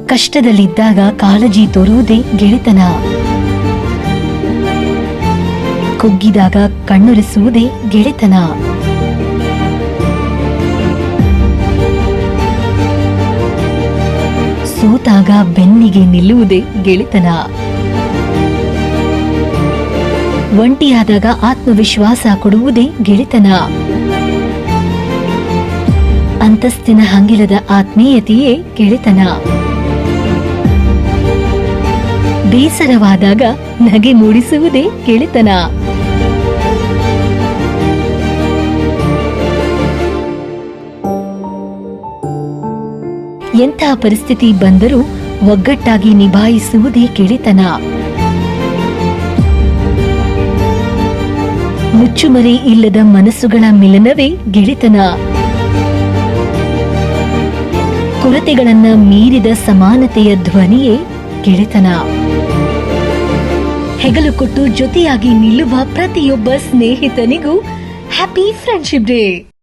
ಕಷ್ಟದಲ್ಲಿದ್ದಾಗ ಕಾಳಜಿ ತೋರುವುದೇ ಗೆಳೆತನ. ಕುಗ್ಗಿದಾಗ ಕಣ್ಣೊರೆಸುವುದೇ ಗೆಳೆತನ. ಸೋತಾಗ ಬೆನ್ನಿಗೆ ನಿಲ್ಲುವುದೇ ಗೆಳೆತನ. ಒಂಟಿಯಾದಾಗ ಆತ್ಮವಿಶ್ವಾಸ ಕೊಡುವುದೇ ಗೆಳೆತನ. ಅಂತಸ್ತಿನ ಹಂಗಿಲದ ಆತ್ಮೀಯತೆಯೇ ಗೆಳೆತನ. ಬೇಸರವಾದಾಗ ನಗೆ ಮೂಡಿಸುವುದೇ ಗೆಳೆತನ. ಎಂಥ ಪರಿಸ್ಥಿತಿ ಬಂದರೂ ಒಗ್ಗಟ್ಟಾಗಿ ನಿಭಾಯಿಸುವುದೇ ಗೆಳೆತನ. ಮುಚ್ಚುಮರೆ ಇಲ್ಲದ ಮನಸ್ಸುಗಳ ಮಿಲನವೇ ಗೆಳೆತನ. ಕೊರತೆಗಳನ್ನ ಮೀರಿದ ಸಮಾನತೆಯ ಧ್ವನಿಯೇ ಗೆಳೆತನ. ಹೆಗಲು ಕೊಟ್ಟು ಜೊತೆಯಾಗಿ ನಿಲ್ಲುವ ಪ್ರತಿಯೊಬ್ಬ ಸ್ನೇಹಿತನಿಗೂ ಹ್ಯಾಪಿ ಫ್ರೆಂಡ್ಶಿಪ್ ಡೇ.